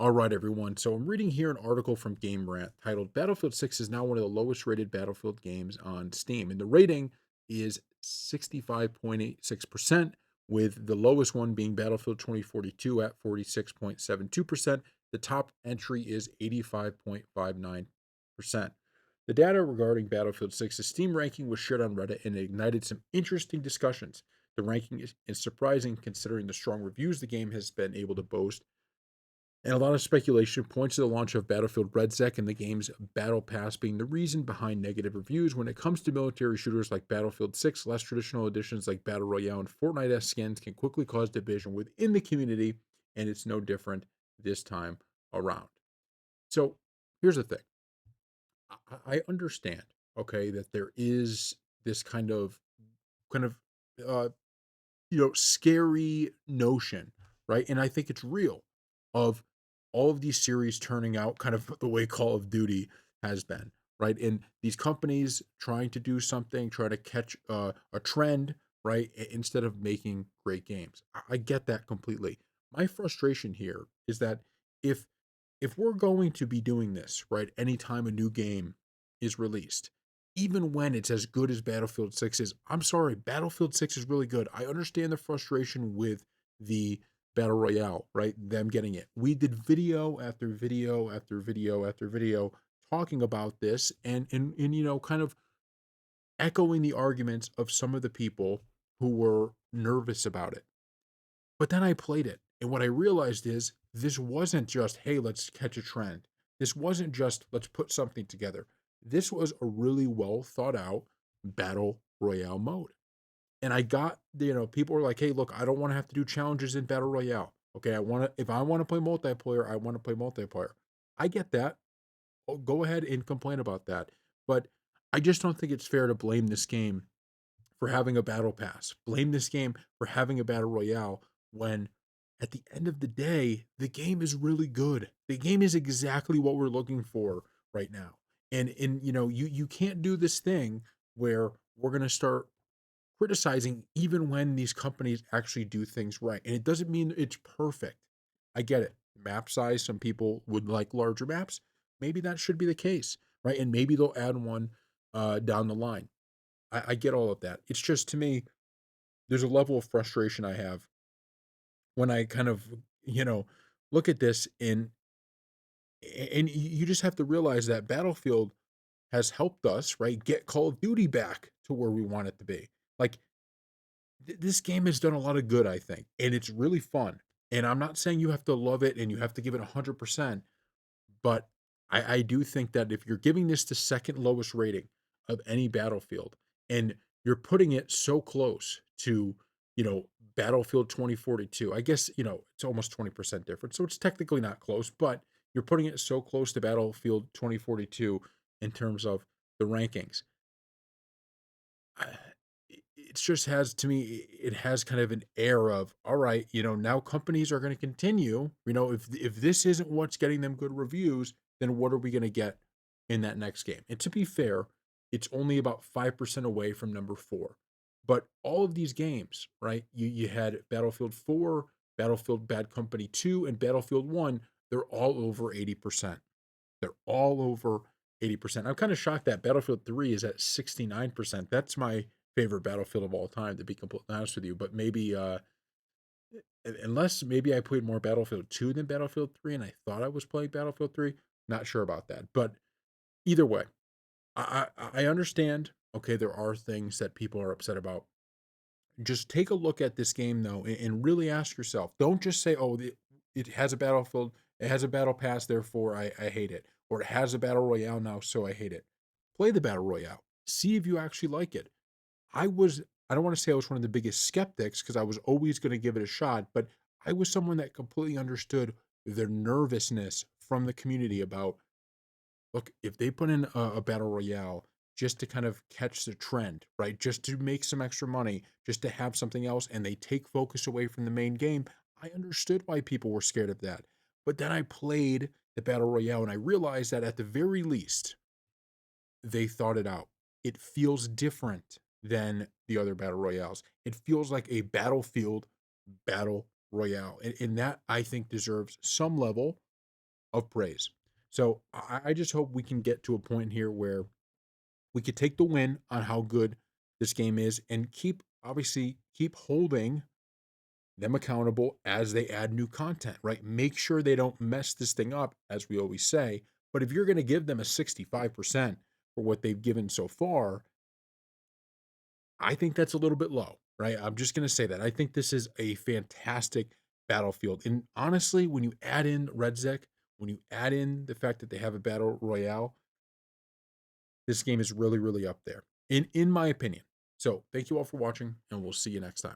All right, everyone. So I'm reading here an article from Game Rant titled Battlefield 6 is now one of the lowest rated Battlefield games on Steam. And the rating is 65.86%, with the lowest one being Battlefield 2042 at 46.72%. The top entry is 85.59%. The data regarding Battlefield 6's Steam ranking was shared on Reddit and it ignited some interesting discussions. The ranking is surprising considering the strong reviews the game has been able to boast, and a lot of speculation points to the launch of Battlefield RedSec and the game's Battle Pass being the reason behind negative reviews. When it comes to military shooters like Battlefield 6, less traditional editions like Battle Royale and Fortnite-esque skins can quickly cause division within the community, and it's no different this time around. So here's the thing. I understand, okay, that there is this kind of uh scary notion, right? And I think it's real of all of these series turning out kind of the way Call of Duty has been, right? And these companies trying to do something, try to catch a trend, right? Instead of making great games. I get that completely. My frustration here is that if if we're going to be doing this, right, anytime a new game is released, even when it's as good as Battlefield 6 is, I'm sorry, Battlefield 6 is really good. I understand the frustration with the Battle Royale, right? Them getting it. We did video after video after video after video talking about this and kind of echoing the arguments of some of the people who were nervous about it. But then I played it, and what I realized is this wasn't just, "Hey, let's catch a trend." This wasn't just, "Let's put something together." This was a really well thought out battle royale mode. And I got, people were like, "Hey, look, I don't wanna have to do challenges in battle royale. Okay, if I wanna play multiplayer, I wanna play multiplayer." I get that. Oh, go ahead and complain about that. But I just don't think it's fair to blame this game for having a battle pass. Blame this game for having a battle royale when at the end of the day, the game is really good. The game is exactly what we're looking for right now. And you can't do this thing where we're going to start criticizing even when these companies actually do things right. And it doesn't mean it's perfect. I get it. Map size, some people would like larger maps. Maybe that should be the case, right? And maybe they'll add one down the line. I get all of that. It's just to me, there's a level of frustration I have when I kind of, you know, look at this and you just have to realize that Battlefield has helped us, right, get Call of Duty back to where we want it to be. Like this game has done a lot of good, I think, and it's really fun. And I'm not saying you have to love it and you have to give it 100%, but I do think that if you're giving this the second lowest rating of any Battlefield, and you're putting it so close to, Battlefield 2042, I guess, it's almost 20% different. So it's technically not close, but you're putting it so close to Battlefield 2042 in terms of the rankings. I It just has to me, it has kind of an air of, all right, now companies are going to continue, if this isn't what's getting them good reviews, then what are we going to get in that next game? And to be fair, it's only about 5% away from number 4. But all of these games, right? You had Battlefield 4, Battlefield Bad Company 2, and Battlefield 1, they're all over 80%. They're all over 80%. I'm kind of shocked that Battlefield 3 is at 69%. That's my favorite Battlefield of all time, to be completely honest with you. But maybe, unless maybe I played more Battlefield 2 than Battlefield 3 and I thought I was playing Battlefield 3, not sure about that. But either way, I understand. Okay, there are things that people are upset about. Just take a look at this game though, and really ask yourself. Don't just say, "Oh, it has a battlefield, it has a battle pass, therefore I hate it," or "It has a battle royale now, so I hate it." Play the battle royale. See if you actually like it. I don't want to say I was one of the biggest skeptics because I was always going to give it a shot, but I was someone that completely understood the nervousness from the community about, look, if they put in a battle royale just to kind of catch the trend, right? Just to make some extra money, just to have something else, and they take focus away from the main game, I understood why people were scared of that. But then I played the battle royale and I realized that at the very least, they thought it out. It feels different than the other battle royales. It feels like a Battlefield battle royale. And that I think deserves some level. of praise. So I just hope we can get to a point here where we could take the win on how good this game is and keep holding them accountable as they add new content, right? Make sure they don't mess this thing up, as we always say. But if you're going to give them a 65% for what they've given so far, I think that's a little bit low, right? I'm just going to say that. I think this is a fantastic Battlefield. And honestly, when you add in RedZek, when you add in the fact that they have a battle royale, this game is really, really up there, in my opinion. So thank you all for watching, and we'll see you next time.